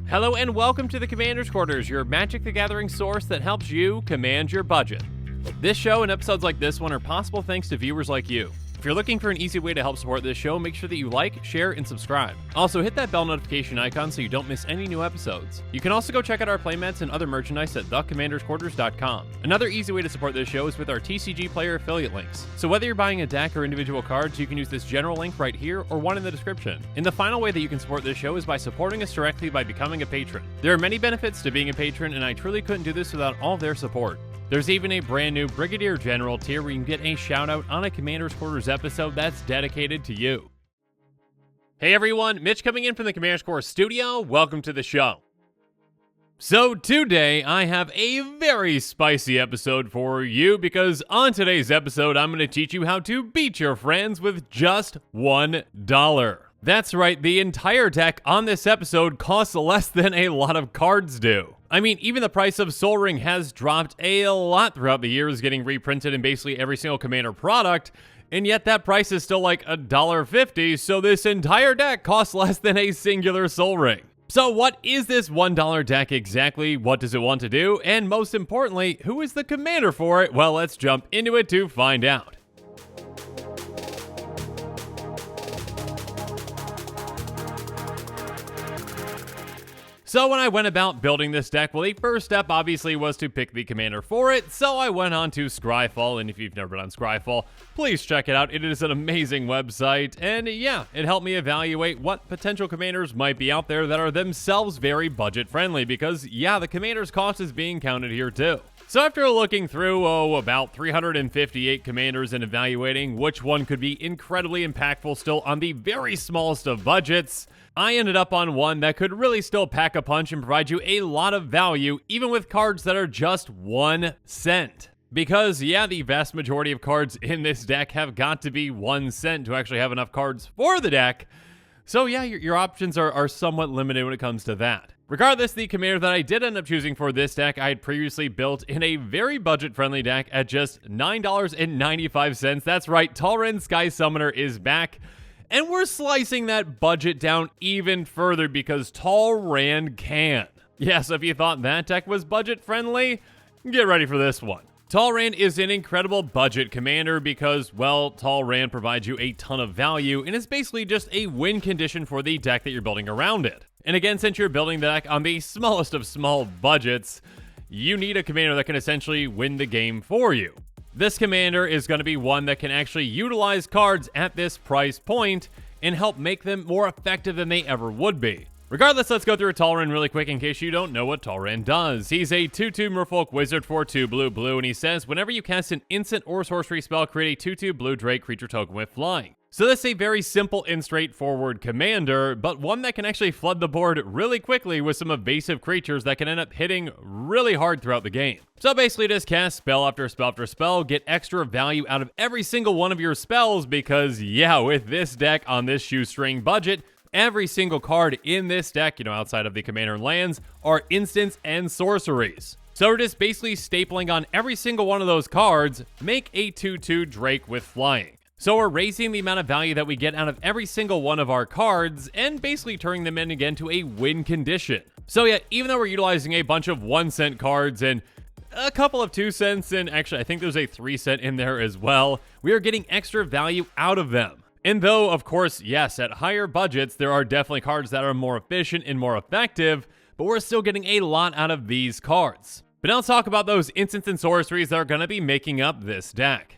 Hello and welcome to the Commander's Quarters, your Magic the Gathering source that helps you command your budget. This show and episodes like this one are possible thanks to viewers like you. If you're looking for an easy way to help support this show, make sure that you like, share, and subscribe. Also, hit that bell notification icon so you don't miss any new episodes. You can also go check out our playmats and other merchandise at thecommandersquarters.com. Another easy way to support this show is with our TCG player affiliate links. So whether you're buying a deck or individual cards, you can use this general link right here or one in the description. And the final way that you can support this show is by supporting us directly by becoming a patron. There are many benefits to being a patron, and I truly couldn't do this without all their support. There's even a brand new Brigadier General tier where you can get a shout out on a Commander's Quarters episode that's dedicated to you. Hey everyone, Mitch coming in from the Commander's Quarters studio. Welcome to the show. So today I have a very spicy episode for you because on today's episode I'm going to teach you how to beat your friends with just $1. That's right, the entire deck on this episode costs less than a lot of cards do. I mean, even the price of Sol Ring has dropped a lot throughout the years, getting reprinted in basically every single Commander product, and yet that price is still like $1.50, so this entire deck costs less than a singular Sol Ring. So what is this $1 deck exactly? What does it want to do? And most importantly, who is the commander for it? Well, let's jump into it to find out. So when I went about building this deck, well, the first step obviously was to pick the commander for it, so I went on to Scryfall, and if you've never been on Scryfall, please check it out. It is an amazing website, and yeah, it helped me evaluate what potential commanders might be out there that are themselves very budget-friendly, because yeah, the commander's cost is being counted here too. So after looking through, about 358 commanders and evaluating which one could be incredibly impactful still on the very smallest of budgets, I ended up on one that could really still pack a punch and provide you a lot of value, even with cards that are just 1 cent. Because, yeah, the vast majority of cards in this deck have got to be 1 cent to actually have enough cards for the deck. So yeah, your options are somewhat limited when it comes to that. Regardless, the commander that I did end up choosing for this deck, I had previously built in a very budget-friendly deck at just $9.95. That's right, Talrand Sky Summoner is back. And we're slicing that budget down even further because Talrand can. Yeah, so if you thought that deck was budget-friendly, get ready for this one. Talrand is an incredible budget commander because, well, Talrand provides you a ton of value and is basically just a win condition for the deck that you're building around it. And again, since you're building the deck on the smallest of small budgets, you need a commander that can essentially win the game for you. This commander is going to be one that can actually utilize cards at this price point and help make them more effective than they ever would be. Regardless, let's go through Talrand really quick in case you don't know what Talrand does. He's a 2/2 Merfolk Wizard for 2 blue, and he says, whenever you cast an instant or sorcery spell, create a 2/2 blue Drake creature token with flying. So this is a very simple and straightforward commander, but one that can actually flood the board really quickly with some evasive creatures that can end up hitting really hard throughout the game. So basically just cast spell after spell after spell, get extra value out of every single one of your spells because yeah, with this deck on this shoestring budget, every single card in this deck, outside of the commander and lands, are instants and sorceries. So we're just basically stapling on every single one of those cards, make a 2/2 Drake with flying. So we're raising the amount of value that we get out of every single one of our cards and basically turning them in again to a win condition. So yeah, even though we're utilizing a bunch of 1 cent cards and a couple of 2 cents, and actually I think there's a 3 cent in there as well, we are getting extra value out of them. And though, of course, yes, at higher budgets, there are definitely cards that are more efficient and more effective, but we're still getting a lot out of these cards. But now let's talk about those instants and sorceries that are going to be making up this deck.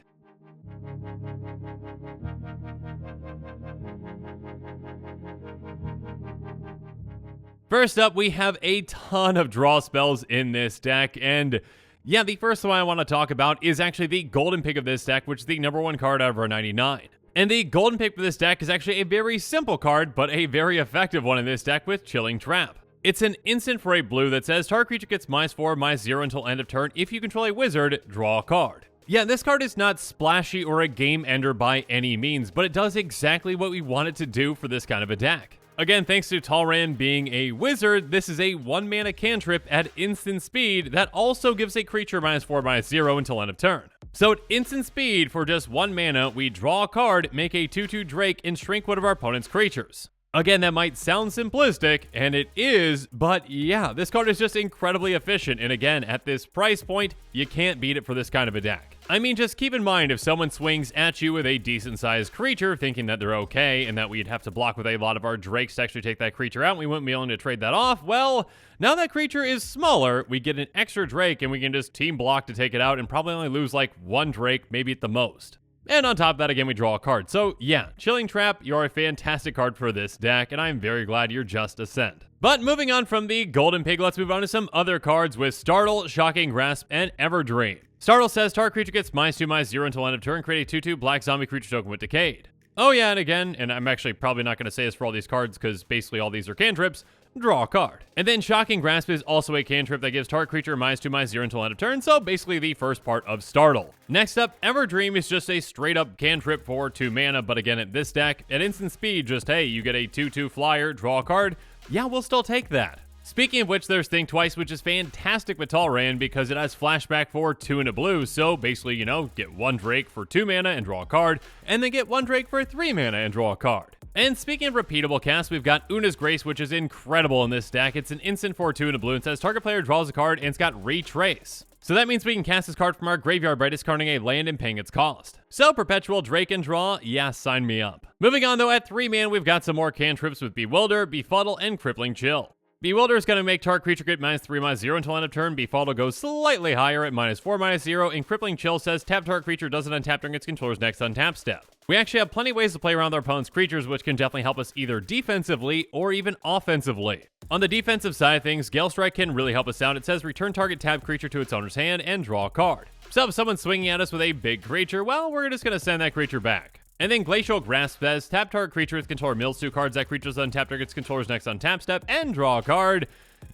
First up, we have a ton of draw spells in this deck, and yeah, the first one I want to talk about is actually the golden pick of this deck, which is the #1 card out of our 99. And the golden pick for this deck is actually a very simple card, but a very effective one in this deck with Chilling Trap. It's an instant for a blue that says target creature gets -4/-0 until end of turn. If you control a wizard, draw a card. Yeah, this card is not splashy or a game ender by any means, but it does exactly what we want it to do for this kind of a deck. Again, thanks to Talrand being a wizard, this is a 1-mana cantrip at instant speed that also gives a creature -4/-0 until end of turn. So at instant speed, for just 1 mana, we draw a card, make a 2/2 Drake, and shrink one of our opponent's creatures. Again, that might sound simplistic, and it is, but yeah, this card is just incredibly efficient, and again, at this price point, you can't beat it for this kind of a deck. I mean, just keep in mind, if someone swings at you with a decent-sized creature, thinking that they're okay, and that we'd have to block with a lot of our Drakes to actually take that creature out, and we wouldn't be willing to trade that off, well, now that creature is smaller, we get an extra Drake, and we can just team block to take it out, and probably only lose like 1 Drake, maybe at the most. And on top of that, again, we draw a card. So yeah, Chilling Trap, you're a fantastic card for this deck, and I'm very glad you're just a cent. But moving on from the Golden Pig, let's move on to some other cards with Startle, Shocking Grasp, and Everdream. Startle says target creature gets -2/-0 until end of turn, create a 2/2 black zombie creature token with Decayed. Oh yeah, and again, and I'm actually probably not going to say this for all these cards because basically all these are cantrips, draw a card. And then Shocking Grasp is also a cantrip that gives target creature -2/-0 until end of turn, so basically the first part of Startle. Next up, Everdream is just a straight up cantrip for 2 mana, but again at this deck, at instant speed, just hey, you get a 2/2 flyer, draw a card, yeah, we'll still take that. Speaking of which, there's Think Twice, which is fantastic with Talrand because it has flashback for 2 and a blue, so basically, you know, get 1 Drake for 2 mana and draw a card, and then get 1 Drake for 3 mana and draw a card. And speaking of repeatable casts, we've got Una's Grace, which is incredible in this deck. It's an instant for 2 and a blue, and says target player draws a card, and it's got Retrace. So that means we can cast this card from our graveyard by discarding a land and paying its cost. So Perpetual Drake and draw, yeah, sign me up. Moving on though, at 3 mana, we've got some more cantrips with Bewilder, Befuddle, and Crippling Chill. Bewilder is going to make target creature get -3/-0 until end of turn. Befuddle goes slightly higher at -4/-0, and Crippling Chill says tap target creature doesn't untap during its controller's next untap step. We actually have plenty of ways to play around our opponent's creatures, which can definitely help us either defensively or even offensively. On the defensive side of things, Gale Strike can really help us out. It says return target tapped creature to its owner's hand and draw a card. So if someone's swinging at us with a big creature, well, we're just going to send that creature back. And then Glacial Grasp says tap target creature with controller mills 2 cards. That creature's untap during its controller's next untap step and draw a card.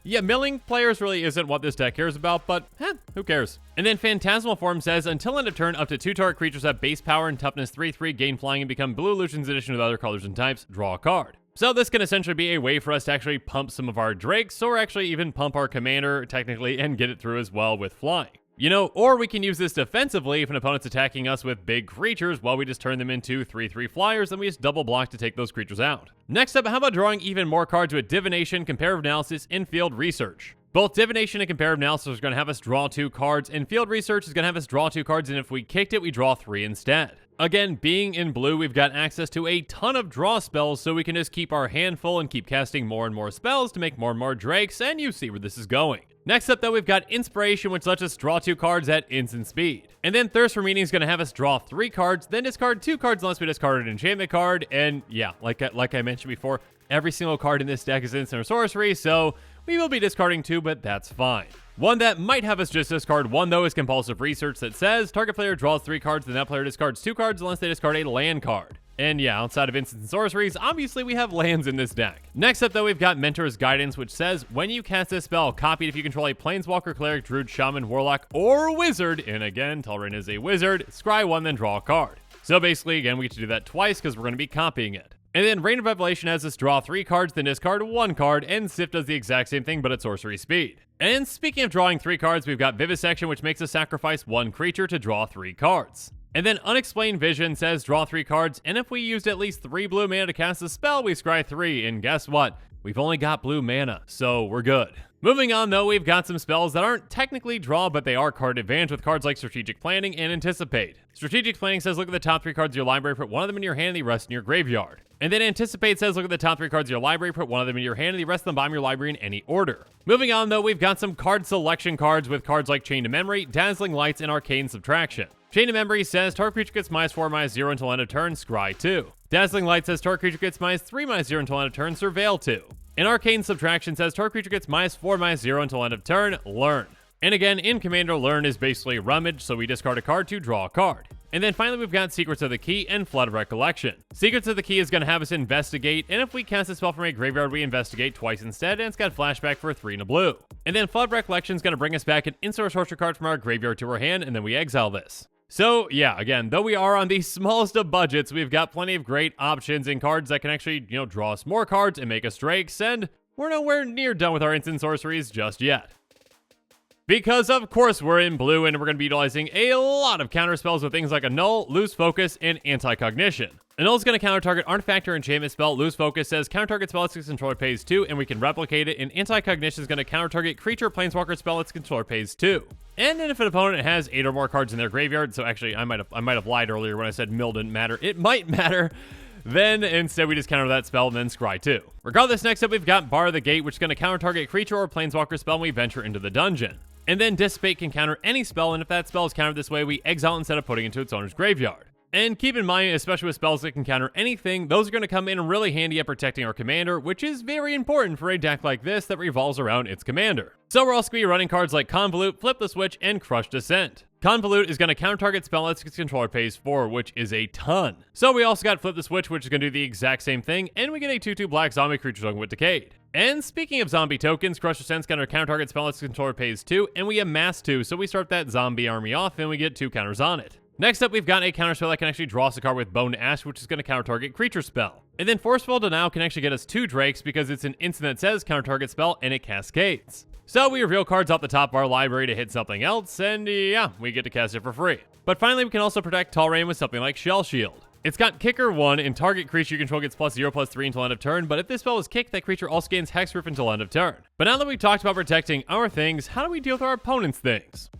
Yeah, milling players really isn't what this deck cares about, but who cares? And then Phantasmal Form says, until end of turn, up to 2 target creatures have base power and toughness 3/3, gain flying, and become blue illusions addition with other colors and types, draw a card. So this can essentially be a way for us to actually pump some of our Drakes, or actually even pump our Commander, technically, and get it through as well with flying. You know, or we can use this defensively if an opponent's attacking us with big creatures, while we just turn them into 3/3 flyers, and we just double block to take those creatures out. Next up, how about drawing even more cards with Divination, Comparative Analysis, and Field Research? Both Divination and Comparative Analysis are going to have us draw 2 cards, and Field Research is going to have us draw 2 cards, and if we kicked it, we draw 3 instead. Again, being in blue, we've got access to a ton of draw spells, so we can just keep our hand full and keep casting more and more spells to make more and more Drakes, and you see where this is going. Next up, though, we've got Inspiration, which lets us draw 2 cards at instant speed. And then Thirst for Meaning is going to have us draw 3 cards, then discard 2 cards unless we discard an enchantment card. And yeah, like I mentioned before, every single card in this deck is instant or sorcery, so we will be discarding 2, but that's fine. One that might have us just discard 1, though, is Compulsive Research that says target player draws 3 cards, then that player discards 2 cards unless they discard a land card. And yeah, outside of instant and sorceries, obviously we have lands in this deck. Next up, though, we've got Mentor's Guidance, which says when you cast this spell, copy it if you control a Planeswalker, Cleric, Druid, Shaman, Warlock, or Wizard. And again, Talrand is a wizard. Scry 1, then draw a card. So basically, again, we get to do that twice because we're going to be copying it. And then Rain of Revelation has us draw 3 cards, then discard 1 card, and Sift does the exact same thing, but at sorcery speed. And speaking of drawing 3 cards, we've got Vivisection, which makes us sacrifice 1 creature to draw 3 cards. And then Unexplained Vision says draw 3 cards, and if we used at least 3 blue mana to cast a spell, we scry 3, and guess what? We've only got blue mana, so we're good. Moving on, though, we've got some spells that aren't technically draw, but they are card advantage with cards like Strategic Planning and Anticipate. Strategic Planning says look at the top 3 cards of your library, put 1 of them in your hand, and the rest in your graveyard. And then Anticipate says look at the top 3 cards of your library, put 1 of them in your hand, and the rest of them bottom of your library in any order. Moving on, though, we've got some card selection cards with cards like Chain to Memory, Dazzling Lights, and Arcane Subtraction. Chain to Memory says target creature gets -4/-0 until end of turn, scry 2. Dazzling Light says target creature gets -3/-0 until end of turn, surveil 2. And Arcane Subtraction says target creature gets -4/-0 until end of turn, learn. And again, in Commander, learn is basically rummage, so we discard a card to draw a card. And then finally, we've got Secrets of the Key and Flood of Recollection. Secrets of the Key is going to have us investigate, and if we cast a spell from a graveyard, we investigate twice instead, and it's got flashback for 3 and a blue. And then Flood of Recollection is going to bring us back an instant or sorcery card from our graveyard to our hand, and then we exile this. So yeah, again, though we are on the smallest of budgets, we've got plenty of great options and cards that can actually, draw us more cards and make us Drakes, and we're nowhere near done with our instant sorceries just yet. Because of course we're in blue and we're going to be utilizing a lot of counterspells with things like Annul, Lose Focus, and Anti-Cognition. Annul is going to counter-target artifact or enchantment spell. Lose Focus says counter-target spell its controller pays 2, and we can replicate it. And Anti-Cognition is going to counter-target creature planeswalker spell its controller pays 2. And then if an opponent has 8 or more cards in their graveyard, so actually I might have lied earlier when I said mill didn't matter. It might matter. Then instead we just counter that spell and then scry 2. Regardless, next up we've got Bar the Gate, which is going to counter-target creature or planeswalker spell when we venture into the dungeon. And then Dissipate can counter any spell, and if that spell is countered this way, we exile instead of putting it into its owner's graveyard. And keep in mind, especially with spells that can counter anything, those are going to come in really handy at protecting our commander, which is very important for a deck like this that revolves around its commander. So we're also going to be running cards like Convolute, Flip the Switch, and Crush Descent. Convolute is going to counter-target spell its controller pays 4, which is a ton. So we also got Flip the Switch, which is going to do the exact same thing, and we get a 2/2 black zombie creature token with Decayed. And speaking of zombie tokens, Crush Descent's going to counter-target spell its controller pays 2, and we amass 2, so we start that zombie army off, and we get 2 counters on it. Next up, we've got a counterspell that can actually draw us a card with Bone to Ash, which is going to counter-target creature spell. And then Forceful Denial can actually get us 2 Drakes because it's an instant that says counter-target spell, and it cascades. So we reveal cards off the top of our library to hit something else, and yeah, we get to cast it for free. But finally, we can also protect Talrand with something like Shell Shield. It's got Kicker 1, and target creature you control gets +0/+3 until end of turn, but if this spell is kicked, that creature also gains Hexproof until end of turn. But now that we've talked about protecting our things, how do we deal with our opponent's things?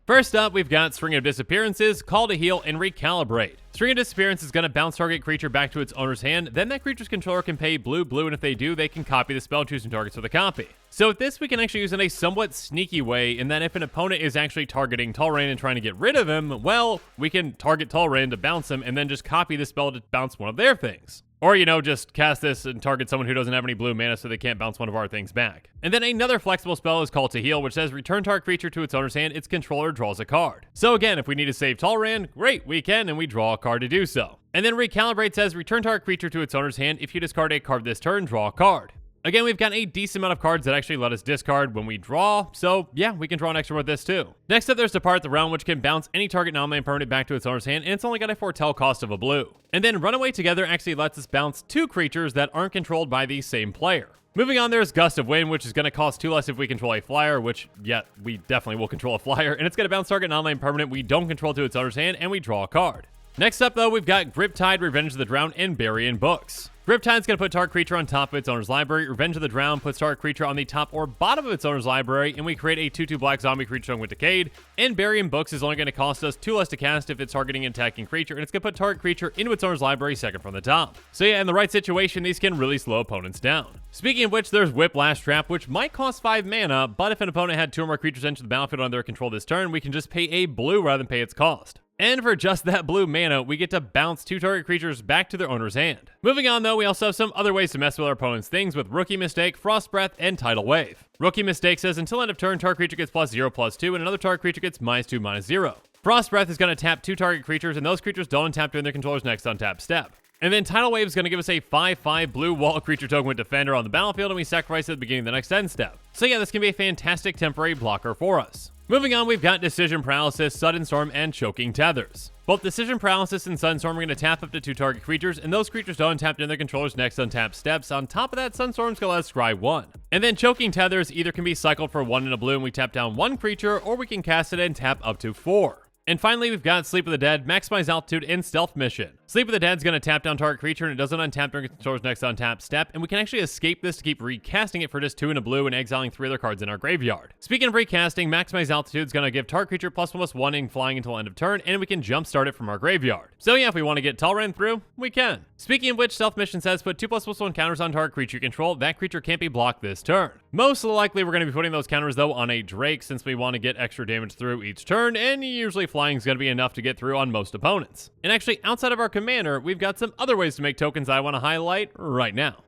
First up, we've got String of Disappearances, Call to Heal, and Recalibrate. String of Disappearance is going to bounce target creature back to its owner's hand, then that creature's controller can pay blue, and if they do, they can copy the spell, choosing targets with a copy. So with this, we can actually use in a somewhat sneaky way, in that if an opponent is actually targeting Talrand and trying to get rid of him, well, we can target Talrand to bounce him, and then just copy the spell to bounce one of their things. Or, just cast this and target someone who doesn't have any blue mana so they can't bounce one of our things back. And then another flexible spell is Call to Heal, which says return target creature to its owner's hand, its controller draws a card. So again, if we need to save Talrand, great, we can, and we draw a card to do so. And then Recalibrate says return target creature to its owner's hand, if you discard a card this turn, draw a card. Again, we've got a decent amount of cards that actually let us discard when we draw, so yeah, we can draw an extra with this too. Next up, there's Depart the Realm, which can bounce any target non-land permanent back to its owner's hand, and it's only got a foretell cost of a blue. And then Runaway Together actually lets us bounce 2 creatures that aren't controlled by the same player. Moving on, there's Gust of Wind, which is going to cost 2 less if we control a flyer, which, yeah, we definitely will control a flyer, and it's going to bounce target non-land permanent we don't control to its owner's hand, and we draw a card. Next up, though, we've got Griptide, Revenge of the Drowned, and Bury in Books. Griptide's going to put target creature on top of its owner's library. Revenge of the Drowned puts target creature on the top or bottom of its owner's library, and we create a 2/2 black zombie creature with Decayed. And Bury in Books is only going to cost us 2 less to cast if it's targeting an attacking creature, and it's going to put target creature into its owner's library second from the top. So yeah, in the right situation, these can really slow opponents down. Speaking of which, there's Whiplash Trap, which might cost 5 mana, but if an opponent had 2 or more creatures enter the battlefield under their control this turn, we can just pay a blue rather than pay its cost. And for just that blue mana, we get to bounce 2 target creatures back to their owner's hand. Moving on though, we also have some other ways to mess with our opponent's things with Rookie Mistake, Frost Breath, and Tidal Wave. Rookie Mistake says until end of turn, target creature gets +0/+2, and another target creature gets -2/-0. Frost Breath is going to tap 2 target creatures, and those creatures don't untap during their controller's next untap step. And then Tidal Wave is going to give us a 5/5 blue wall creature token with Defender on the battlefield, and we sacrifice it at the beginning of the next end step. So yeah, this can be a fantastic temporary blocker for us. Moving on, we've got Decision Paralysis, Sudden Storm, and Choking Tethers. Both Decision Paralysis and Sudden Storm are going to tap up to 2 target creatures, and those creatures don't untap during their controller's next untap steps. On top of that, Sudden Storm's going to let us scry 1. And then Choking Tethers either can be cycled for 1 and a blue, and we tap down 1 creature, or we can cast it and tap up to 4. And finally, we've got Sleep of the Dead, Maximize Altitude, and Stealth Mission. Sleep of the Dead is going to tap down target creature, and it doesn't untap during controller's next untap step, and we can actually escape this to keep recasting it for just 2 and a blue and exiling 3 other cards in our graveyard. Speaking of recasting, Maximize Altitude is going to give target creature +1/+1 in flying until end of turn, and we can jumpstart it from our graveyard. So yeah, if we want to get Talrand through, we can. Speaking of which, Stealth Mission says put 2/+1 counters on target creature you control. That creature can't be blocked this turn. Most likely, we're going to be putting those counters, though, on a Drake, since we want to get extra damage through each turn, and usually flying is going to be enough to get through on most opponents. And actually, outside of our commander, we've got some other ways to make tokens I want to highlight right now.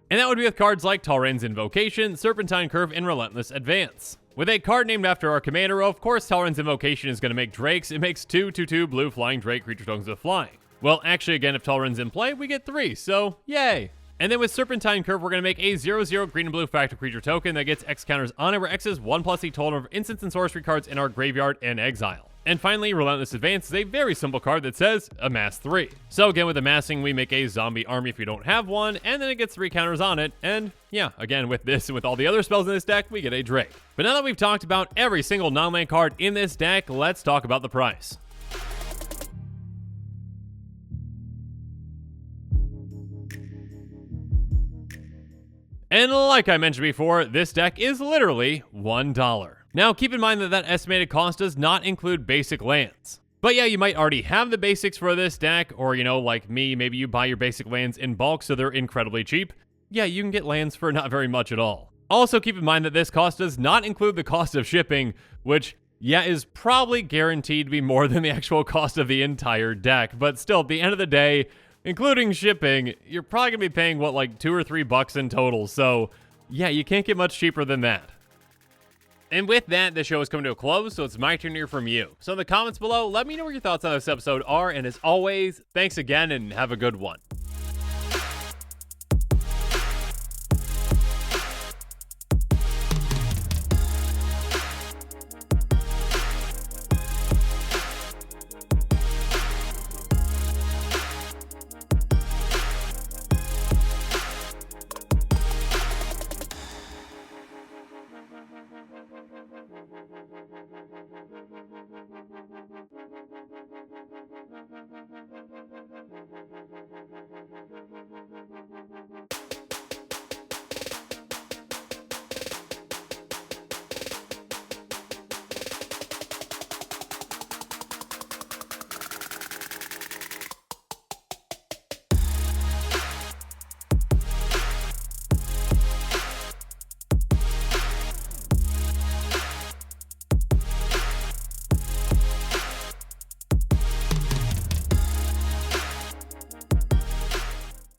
And that would be with cards like Talrand's Invocation, Serpentine Curve, and Relentless Advance. With a card named after our commander, of course Talrand's Invocation is going to make Drakes. It makes 2/2 blue flying Drake creature tokens with flying. Well, actually, again, if Talrand's in play, we get 3, so yay! And then with Serpentine Curve, we're going to make a 0/0 green and blue fractal creature token that gets X counters on it, where X is 1+ the total of instants and sorcery cards in our graveyard and exile. And finally, Relentless Advance is a very simple card that says amass 3. So again, with amassing, we make a zombie army if you don't have one, and then it gets 3 counters on it, and yeah, again, with this and with all the other spells in this deck, we get a Drake. But now that we've talked about every single non-land card in this deck, let's talk about the price. And like I mentioned before, this deck is literally $1. Now, keep in mind that that estimated cost does not include basic lands. But yeah, you might already have the basics for this deck, or like me, maybe you buy your basic lands in bulk so they're incredibly cheap. Yeah, you can get lands for not very much at all. Also, keep in mind that this cost does not include the cost of shipping, which, yeah, is probably guaranteed to be more than the actual cost of the entire deck. But still, at the end of the day, including shipping, you're probably going to be paying, what, like $2 or $3 in total. So, yeah, you can't get much cheaper than that. And with that, the show is coming to a close, so it's my turn to hear from you. So in the comments below, let me know what your thoughts on this episode are, and as always, thanks again and have a good one.